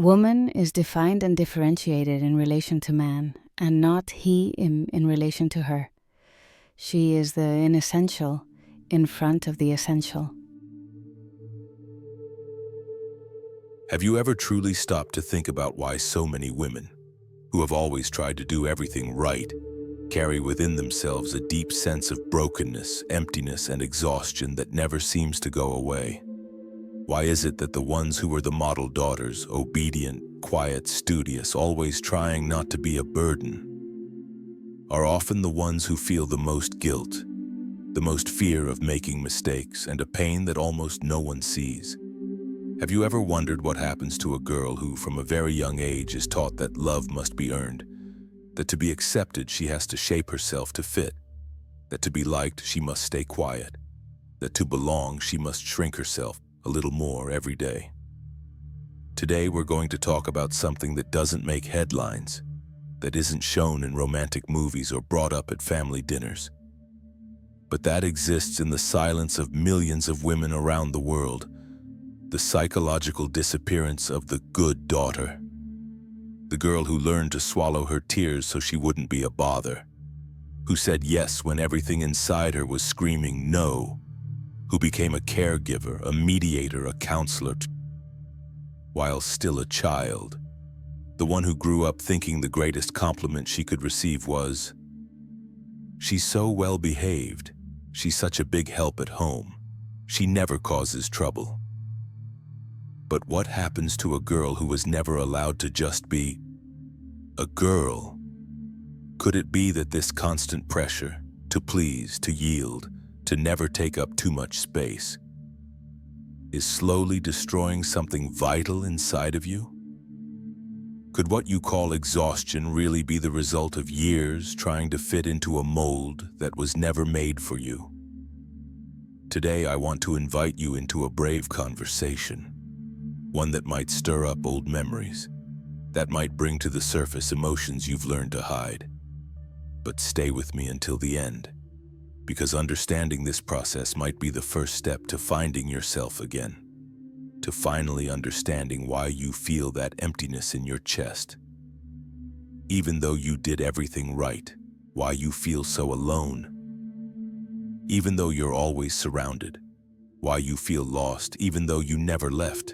Woman is defined and differentiated in relation to man, and not he in relation to her. She is the inessential in front of the essential. Have you ever truly stopped to think about why so many women, who have always tried to do everything right, carry within themselves a deep sense of brokenness, emptiness, and exhaustion that never seems to go away? Why is it that the ones who were the model daughters, obedient, quiet, studious, always trying not to be a burden, are often the ones who feel the most guilt, the most fear of making mistakes, and a pain that almost no one sees? Have you ever wondered what happens to a girl who, from a very young age, is taught that love must be earned, that to be accepted she has to shape herself to fit, that to be liked she must stay quiet, that to belong she must shrink herself a little more every day? Today we're going to talk about something that doesn't make headlines, that isn't shown in romantic movies or brought up at family dinners, but that exists in the silence of millions of women around the world: the psychological disappearance of the good daughter. The girl who learned to swallow her tears so she wouldn't be a bother, who said yes when everything inside her was screaming no, who became a caregiver, a mediator, a counselor, while still a child. The one who grew up thinking the greatest compliment she could receive was, "She's so well behaved. She's such a big help at home. She never causes trouble." But what happens to a girl who was never allowed to just be a girl? Could it be that this constant pressure to please, to yield, to never take up too much space is slowly destroying something vital inside of you? Could what you call exhaustion really be the result of years trying to fit into a mold that was never made for you? Today I want to invite you into a brave conversation, one that might stir up old memories, that might bring to the surface emotions you've learned to hide. But stay with me until the end, because understanding this process might be the first step to finding yourself again, to finally understanding why you feel that emptiness in your chest. Even though you did everything right, why you feel so alone. Even though you're always surrounded, why you feel lost even though you never left.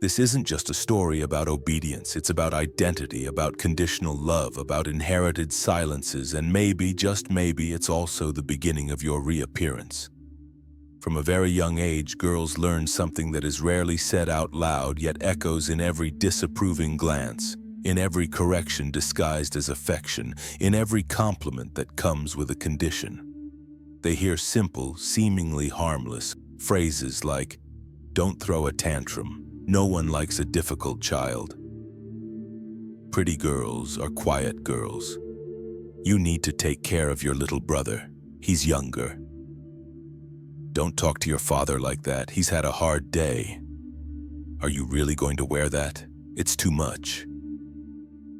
This isn't just a story about obedience, it's about identity, about conditional love, about inherited silences, and maybe, just maybe, it's also the beginning of your reappearance. From a very young age, girls learn something that is rarely said out loud, yet echoes in every disapproving glance, in every correction disguised as affection, in every compliment that comes with a condition. They hear simple, seemingly harmless phrases like, "Don't throw a tantrum. No one likes a difficult child. Pretty girls are quiet girls. You need to take care of your little brother. He's younger. Don't talk to your father like that. He's had a hard day. Are you really going to wear that? It's too much."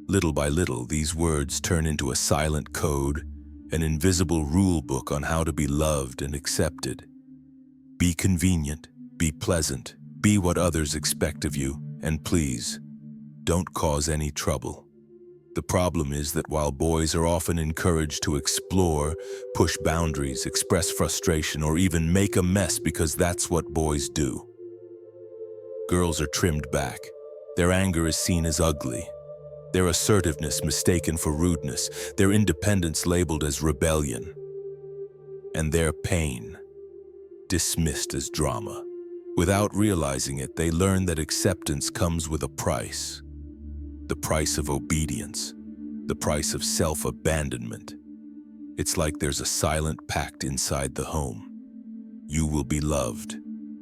Little by little, these words turn into a silent code, an invisible rule book on how to be loved and accepted. Be convenient, be pleasant, be what others expect of you, and please, don't cause any trouble. The problem is that while boys are often encouraged to explore, push boundaries, express frustration, or even make a mess because that's what boys do, girls are trimmed back. Their anger is seen as ugly, their assertiveness mistaken for rudeness, their independence labeled as rebellion, and their pain dismissed as drama. Without realizing it, they learn that acceptance comes with a price. The price of obedience, the price of self-abandonment. It's like there's a silent pact inside the home. You will be loved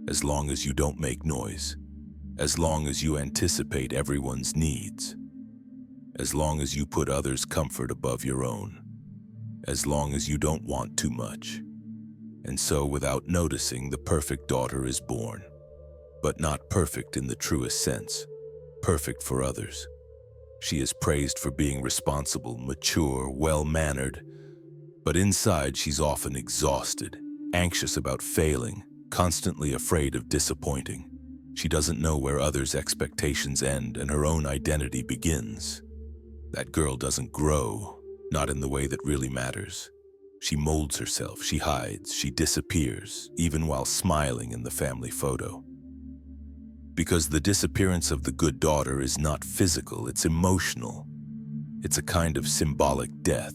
as long as you don't make noise, as long as you anticipate everyone's needs, as long as you put others' comfort above your own, as long as you don't want too much. And so, without noticing, the perfect daughter is born. But not perfect in the truest sense. Perfect for others. She is praised for being responsible, mature, well-mannered. But inside, she's often exhausted, anxious about failing, constantly afraid of disappointing. She doesn't know where others' expectations end and her own identity begins. That girl doesn't grow, not in the way that really matters. She molds herself, she hides, she disappears, even while smiling in the family photo. Because the disappearance of the good daughter is not physical, it's emotional. It's a kind of symbolic death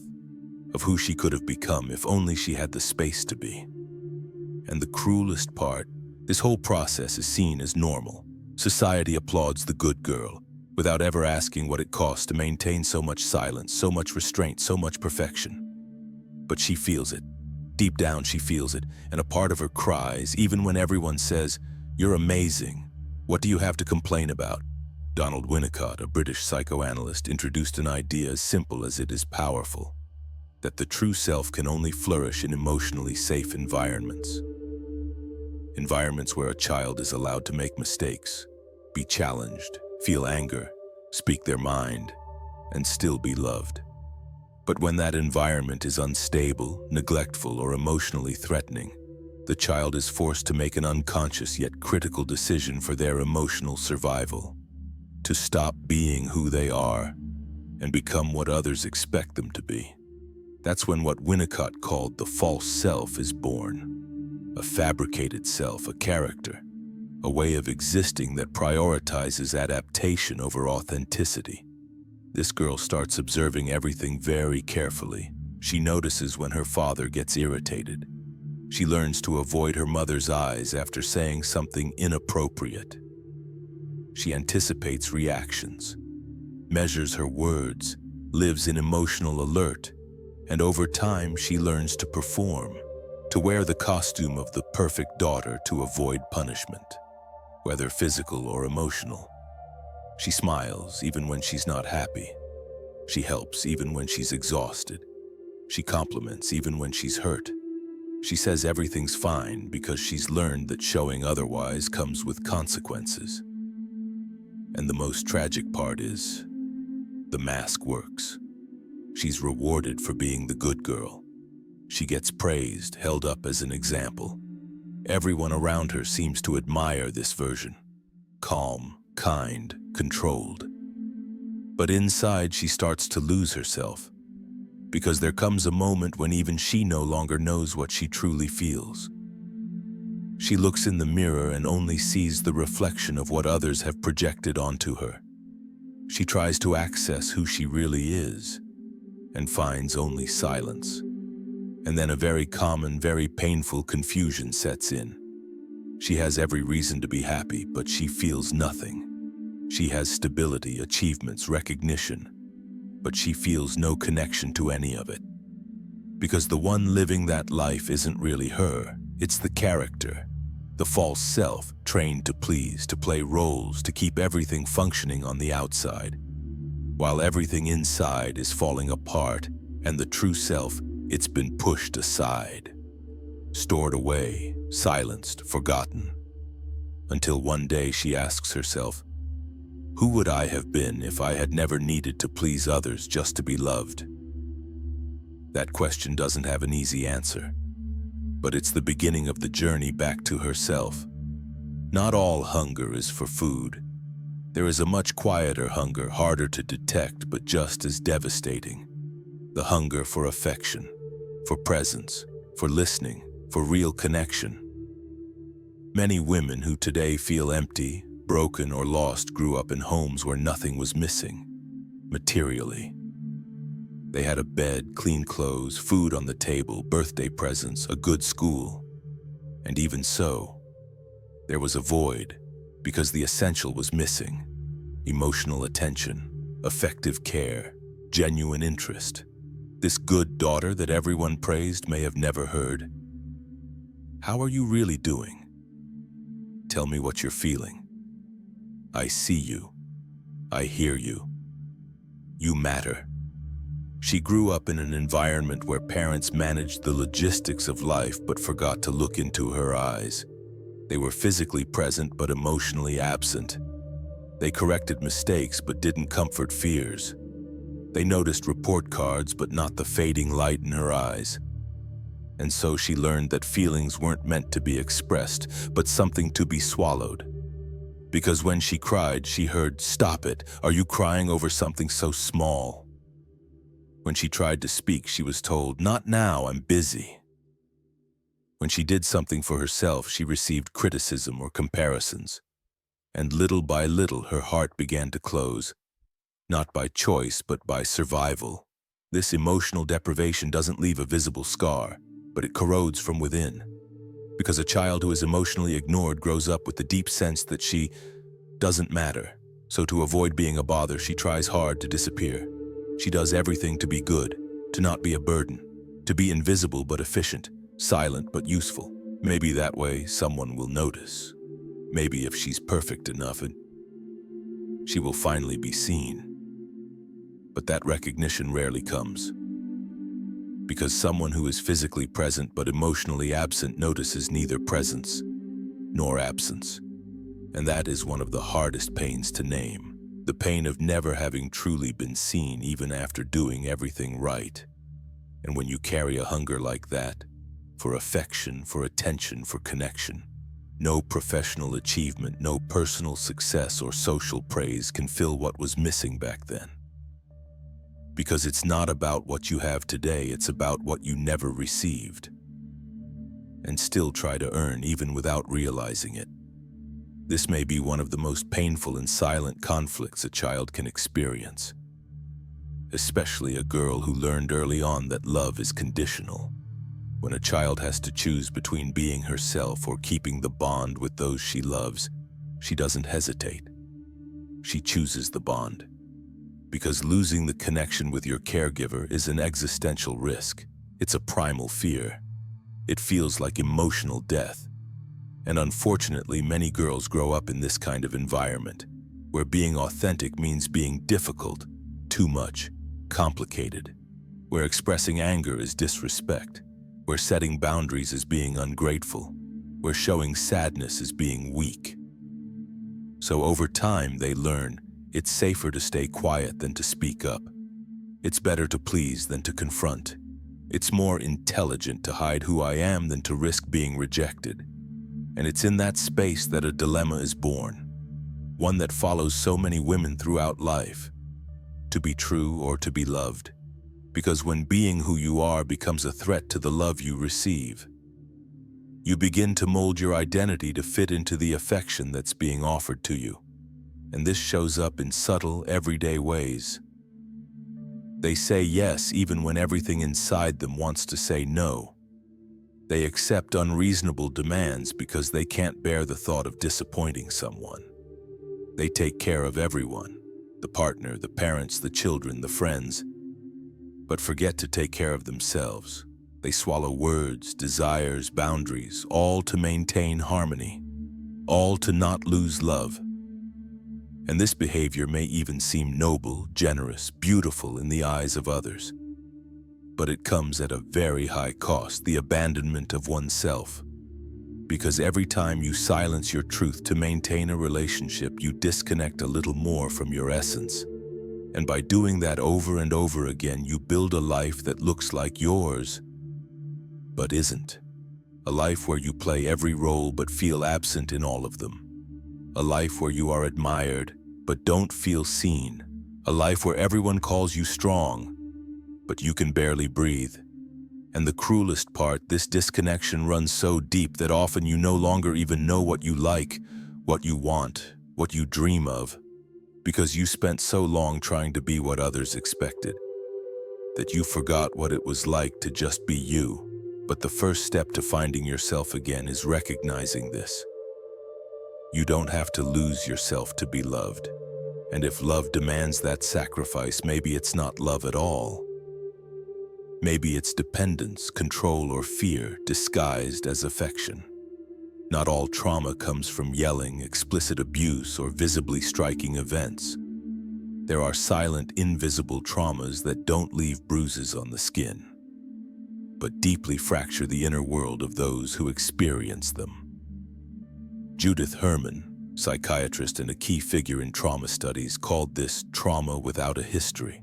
of who she could have become if only she had the space to be. And the cruelest part, this whole process is seen as normal. Society applauds the good girl, without ever asking what it costs to maintain so much silence, so much restraint, so much perfection. But she feels it. Deep down she feels it, and a part of her cries, even when everyone says, "You're amazing. What do you have to complain about?" Donald Winnicott, a British psychoanalyst, introduced an idea as simple as it is powerful, that the true self can only flourish in emotionally safe environments. Environments where a child is allowed to make mistakes, be challenged, feel anger, speak their mind, and still be loved. But when that environment is unstable, neglectful, or emotionally threatening, the child is forced to make an unconscious yet critical decision for their emotional survival, to stop being who they are and become what others expect them to be. That's when what Winnicott called the false self is born. A fabricated self, a character, a way of existing that prioritizes adaptation over authenticity. This girl starts observing everything very carefully. She notices when her father gets irritated. She learns to avoid her mother's eyes after saying something inappropriate. She anticipates reactions, measures her words, lives in emotional alert, and over time she learns to perform, to wear the costume of the perfect daughter to avoid punishment, whether physical or emotional. She smiles even when she's not happy. She helps even when she's exhausted. She compliments even when she's hurt. She says everything's fine because she's learned that showing otherwise comes with consequences. And the most tragic part is, the mask works. She's rewarded for being the good girl. She gets praised, held up as an example. Everyone around her seems to admire this version. Calm, kind, controlled. But inside she starts to lose herself, because there comes a moment when even she no longer knows what she truly feels. She looks in the mirror and only sees the reflection of what others have projected onto her. She tries to access who she really is, and finds only silence. And then a very common, very painful confusion sets in. She has every reason to be happy, but she feels nothing. She has stability, achievements, recognition, but she feels no connection to any of it. Because the one living that life isn't really her, it's the character, the false self, trained to please, to play roles, to keep everything functioning on the outside, while everything inside is falling apart, and the true self, it's been pushed aside, stored away, silenced, forgotten, until one day she asks herself, who would I have been if I had never needed to please others just to be loved? That question doesn't have an easy answer, but it's the beginning of the journey back to herself. Not all hunger is for food. There is a much quieter hunger, harder to detect, but just as devastating. The hunger for affection, for presence, for listening, for real connection. Many women who today feel empty, broken, or lost grew up in homes where nothing was missing, materially. They had a bed, clean clothes, food on the table, birthday presents, a good school. And even so, there was a void, because the essential was missing. Emotional attention, effective care, genuine interest. This good daughter that everyone praised may have never heard. How are you really doing? Tell me what you're feeling. I see you. I hear you. You matter. She grew up in an environment where parents managed the logistics of life but forgot to look into her eyes. They were physically present but emotionally absent. They corrected mistakes but didn't comfort fears. They noticed report cards but not the fading light in her eyes. And so she learned that feelings weren't meant to be expressed, but something to be swallowed. Because when she cried, she heard, "Stop it. Are you crying over something so small?" When she tried to speak, she was told, "Not now, I'm busy." When she did something for herself, she received criticism or comparisons. And little by little, her heart began to close, not by choice, but by survival. This emotional deprivation doesn't leave a visible scar, but it corrodes from within. Because a child who is emotionally ignored grows up with the deep sense that she doesn't matter. So to avoid being a bother, she tries hard to disappear. She does everything to be good, to not be a burden, to be invisible but efficient, silent but useful. Maybe that way someone will notice. Maybe if she's perfect enough, she will finally be seen. But that recognition rarely comes. Because someone who is physically present but emotionally absent notices neither presence nor absence. And that is one of the hardest pains to name. The pain of never having truly been seen even after doing everything right. And when you carry a hunger like that, for affection, for attention, for connection, no professional achievement, no personal success or social praise can fill what was missing back then. Because it's not about what you have today, it's about what you never received, and still try to earn even without realizing it. This may be one of the most painful and silent conflicts a child can experience, especially a girl who learned early on that love is conditional. When a child has to choose between being herself or keeping the bond with those she loves, she doesn't hesitate. She chooses the bond. Because losing the connection with your caregiver is an existential risk. It's a primal fear. It feels like emotional death. And unfortunately, many girls grow up in this kind of environment, where being authentic means being difficult, too much, complicated, where expressing anger is disrespect, where setting boundaries is being ungrateful, where showing sadness is being weak. So over time, they learn it's safer to stay quiet than to speak up. It's better to please than to confront. It's more intelligent to hide who I am than to risk being rejected. And it's in that space that a dilemma is born, one that follows so many women throughout life: to be true or to be loved. Because when being who you are becomes a threat to the love you receive, you begin to mold your identity to fit into the affection that's being offered to you. And this shows up in subtle, everyday ways. They say yes even when everything inside them wants to say no. They accept unreasonable demands because they can't bear the thought of disappointing someone. They take care of everyone, the partner, the parents, the children, the friends, but forget to take care of themselves. They swallow words, desires, boundaries, all to maintain harmony, all to not lose love. And this behavior may even seem noble, generous, beautiful in the eyes of others. But it comes at a very high cost, the abandonment of oneself. Because every time you silence your truth to maintain a relationship, you disconnect a little more from your essence. And by doing that over and over again, you build a life that looks like yours, but isn't. A life where you play every role but feel absent in all of them. A life where you are admired but don't feel seen. A life where everyone calls you strong, but you can barely breathe. And the cruelest part, this disconnection runs so deep that often you no longer even know what you like, what you want, what you dream of, because you spent so long trying to be what others expected, that you forgot what it was like to just be you. But the first step to finding yourself again is recognizing this. You don't have to lose yourself to be loved. And if love demands that sacrifice, maybe it's not love at all. Maybe it's dependence, control, or fear disguised as affection. Not all trauma comes from yelling, explicit abuse, or visibly striking events. There are silent, invisible traumas that don't leave bruises on the skin, but deeply fracture the inner world of those who experience them. Judith Herman, psychiatrist and a key figure in trauma studies, called this trauma without a history.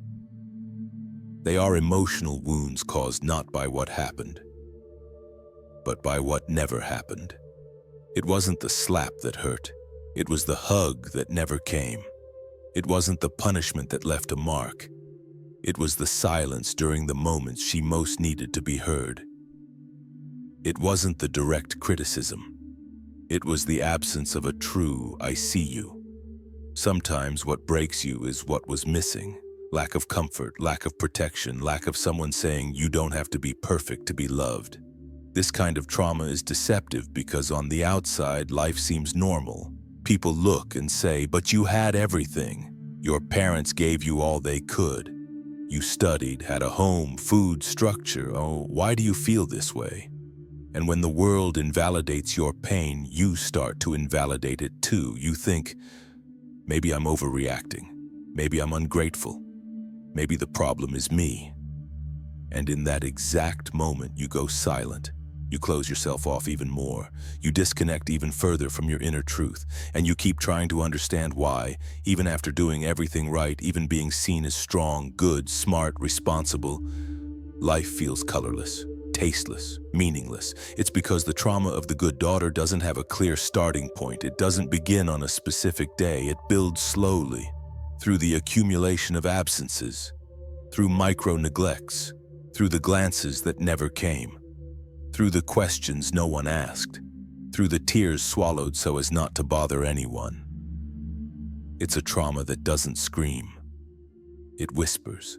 They are emotional wounds caused not by what happened, but by what never happened. It wasn't the slap that hurt. It was the hug that never came. It wasn't the punishment that left a mark. It was the silence during the moments she most needed to be heard. It wasn't the direct criticism. It was the absence of a true "I see you." Sometimes what breaks you is what was missing. Lack of comfort, lack of protection, lack of someone saying you don't have to be perfect to be loved. This kind of trauma is deceptive because on the outside, life seems normal. People look and say, but you had everything. Your parents gave you all they could. You studied, had a home, food, structure. Oh, why do you feel this way? And when the world invalidates your pain, you start to invalidate it too. You think, maybe I'm overreacting. Maybe I'm ungrateful. Maybe the problem is me. And in that exact moment, you go silent. You close yourself off even more. You disconnect even further from your inner truth. And you keep trying to understand why, even after doing everything right, even being seen as strong, good, smart, responsible, life feels colorless, tasteless, meaningless. It's because the trauma of the good daughter doesn't have a clear starting point. It doesn't begin on a specific day. It builds slowly, through the accumulation of absences, through micro-neglects, through the glances that never came, through the questions no one asked, through the tears swallowed so as not to bother anyone. It's a trauma that doesn't scream. It whispers.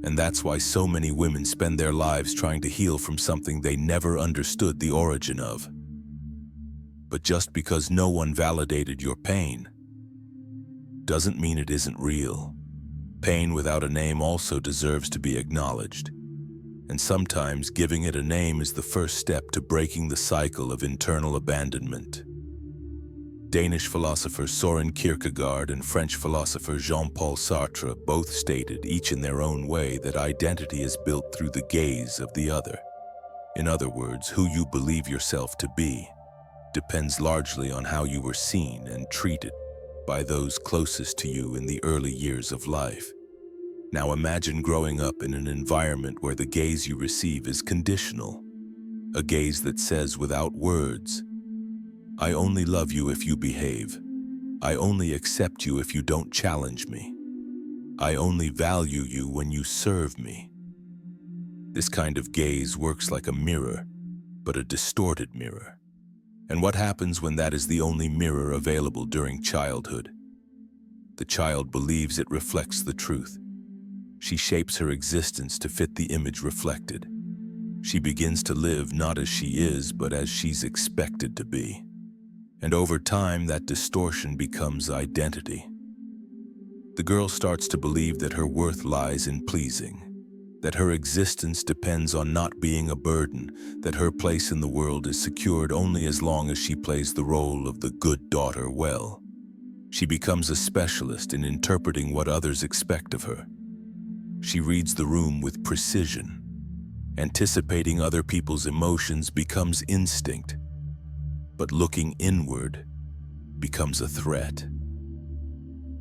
And that's why so many women spend their lives trying to heal from something they never understood the origin of. But just because no one validated your pain doesn't mean it isn't real. Pain without a name also deserves to be acknowledged. And sometimes giving it a name is the first step to breaking the cycle of internal abandonment. Danish philosopher Søren Kierkegaard and French philosopher Jean-Paul Sartre both stated, each in their own way, that identity is built through the gaze of the other. In other words, who you believe yourself to be depends largely on how you were seen and treated by those closest to you in the early years of life. Now imagine growing up in an environment where the gaze you receive is conditional, a gaze that says without words, I only love you if you behave. I only accept you if you don't challenge me. I only value you when you serve me. This kind of gaze works like a mirror, but a distorted mirror. And what happens when that is the only mirror available during childhood? The child believes it reflects the truth. She shapes her existence to fit the image reflected. She begins to live not as she is, but as she's expected to be. And over time, that distortion becomes identity. The girl starts to believe that her worth lies in pleasing, that her existence depends on not being a burden, that her place in the world is secured only as long as she plays the role of the good daughter well. She becomes a specialist in interpreting what others expect of her. She reads the room with precision. Anticipating other people's emotions becomes instinct, but looking inward becomes a threat.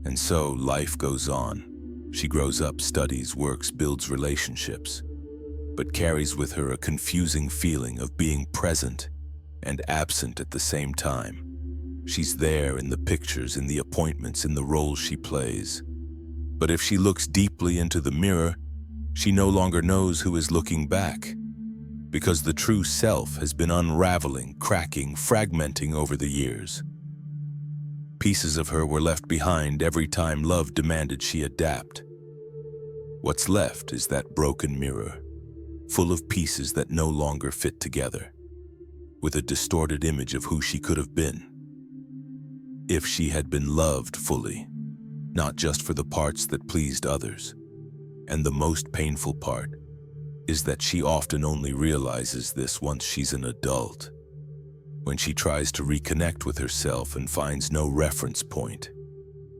And so life goes on. She grows up, studies, works, builds relationships, but carries with her a confusing feeling of being present and absent at the same time. She's there in the pictures, in the appointments, in the roles she plays. But if she looks deeply into the mirror, she no longer knows who is looking back, because the true self has been unraveling, cracking, fragmenting over the years. Pieces of her were left behind every time love demanded she adapt. What's left is that broken mirror, full of pieces that no longer fit together, with a distorted image of who she could have been if she had been loved fully, not just for the parts that pleased others. And the most painful part is that she often only realizes this once she's an adult, when she tries to reconnect with herself and finds no reference point,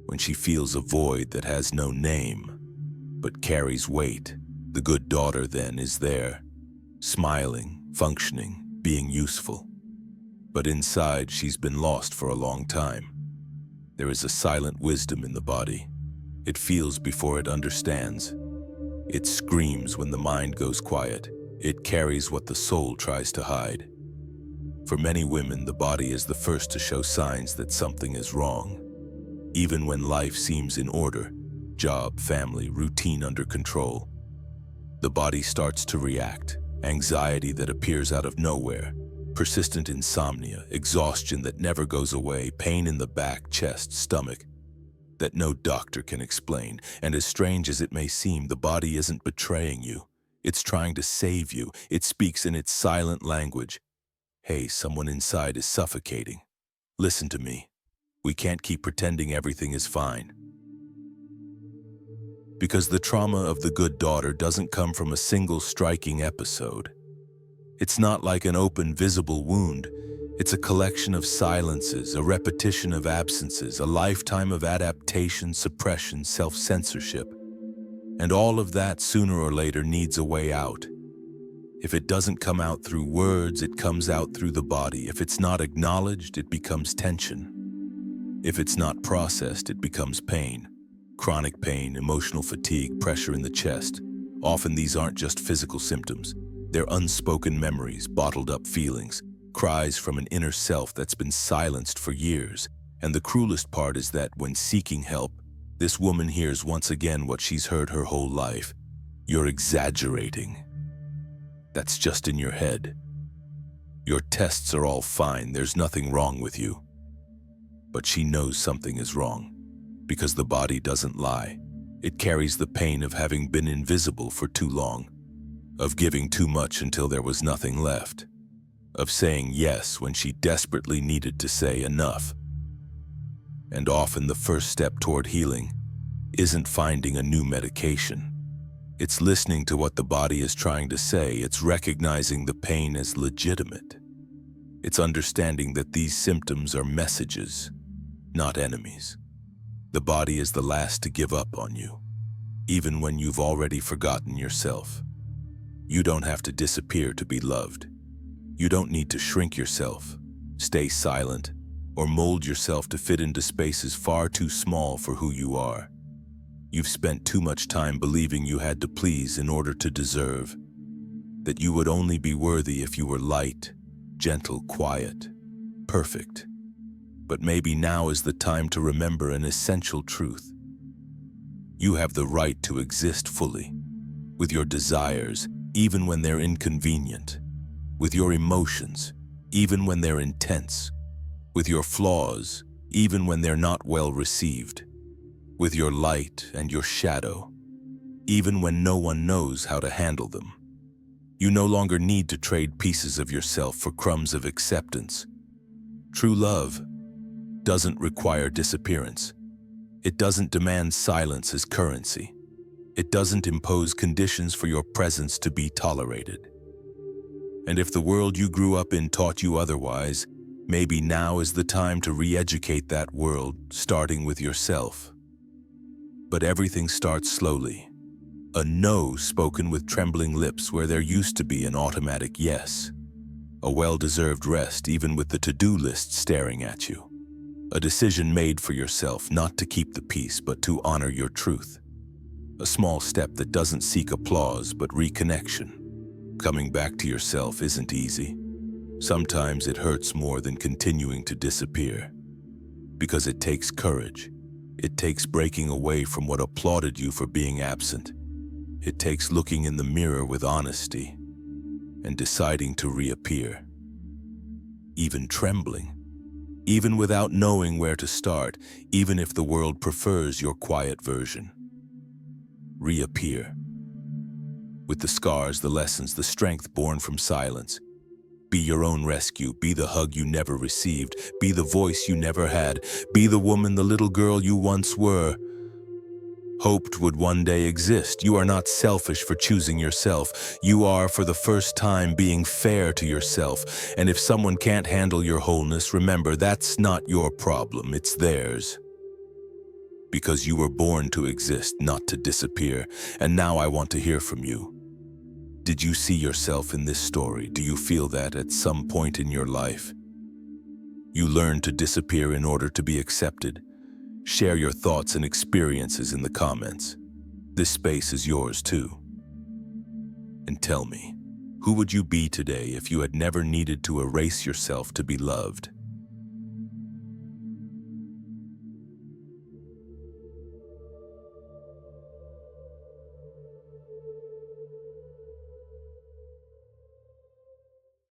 when she feels a void that has no name, but carries weight. The good daughter then is there, smiling, functioning, being useful. But inside, she's been lost for a long time. There is a silent wisdom in the body. It feels before it understands. It screams when the mind goes quiet. It carries what the soul tries to hide. For many women, the body is the first to show signs that something is wrong. Even when life seems in order, job, family, routine under control, the body starts to react. Anxiety that appears out of nowhere, persistent insomnia, exhaustion that never goes away, pain in the back, chest, stomach that no doctor can explain. And as strange as it may seem, the body isn't betraying you. It's trying to save you. It speaks in its silent language. Hey, someone inside is suffocating. Listen to me. We can't keep pretending everything is fine. Because the trauma of the good daughter doesn't come from a single striking episode. It's not like an open, visible wound. It's a collection of silences, a repetition of absences, a lifetime of adaptation, suppression, self-censorship. And all of that, sooner or later, needs a way out. If it doesn't come out through words, it comes out through the body. If it's not acknowledged, it becomes tension. If it's not processed, it becomes pain. Chronic pain, emotional fatigue, pressure in the chest. Often these aren't just physical symptoms. They're unspoken memories, bottled up feelings, cries from an inner self that's been silenced for years. And the cruelest part is that when seeking help, this woman hears once again what she's heard her whole life. You're exaggerating. That's just in your head. Your tests are all fine, there's nothing wrong with you. But she knows something is wrong. Because the body doesn't lie. It carries the pain of having been invisible for too long, of giving too much until there was nothing left, of saying yes when she desperately needed to say enough. And often the first step toward healing isn't finding a new medication. It's listening to what the body is trying to say. It's recognizing the pain as legitimate. It's understanding that these symptoms are messages, not enemies. The body is the last to give up on you, even when you've already forgotten yourself. You don't have to disappear to be loved. You don't need to shrink yourself, stay silent, or mold yourself to fit into spaces far too small for who you are. You've spent too much time believing you had to please in order to deserve, that you would only be worthy if you were light, gentle, quiet, perfect. But maybe now is the time to remember an essential truth. You have the right to exist fully, with your desires, even when they're inconvenient, with your emotions, even when they're intense, with your flaws, even when they're not well received, with your light and your shadow, even when no one knows how to handle them. You no longer need to trade pieces of yourself for crumbs of acceptance. True love doesn't require disappearance. It doesn't demand silence as currency. It doesn't impose conditions for your presence to be tolerated. And if the world you grew up in taught you otherwise, maybe now is the time to re-educate that world, starting with yourself. But everything starts slowly. A no spoken with trembling lips where there used to be an automatic yes. A well-deserved rest even with the to-do list staring at you. A decision made for yourself, not to keep the peace, but to honor your truth. A small step that doesn't seek applause, but reconnection. Coming back to yourself isn't easy. Sometimes it hurts more than continuing to disappear. Because it takes courage. It takes breaking away from what applauded you for being absent. It takes looking in the mirror with honesty and deciding to reappear. Even trembling. Even without knowing where to start, even if the world prefers your quiet version. Reappear. With the scars, the lessons, the strength born from silence. Be your own rescue. Be the hug you never received. Be the voice you never had. Be the woman, the little girl you once were. Hoped would one day exist. You are not selfish for choosing yourself. You are, for the first time, being fair to yourself. And if someone can't handle your wholeness, remember, that's not your problem, it's theirs. Because you were born to exist, not to disappear. And now I want to hear from you. Did you see yourself in this story? Do you feel that at some point in your life? You learned to disappear in order to be accepted. Share your thoughts and experiences in the comments. This space is yours too. And tell me, Who would you be today if you had never needed to erase yourself to be loved?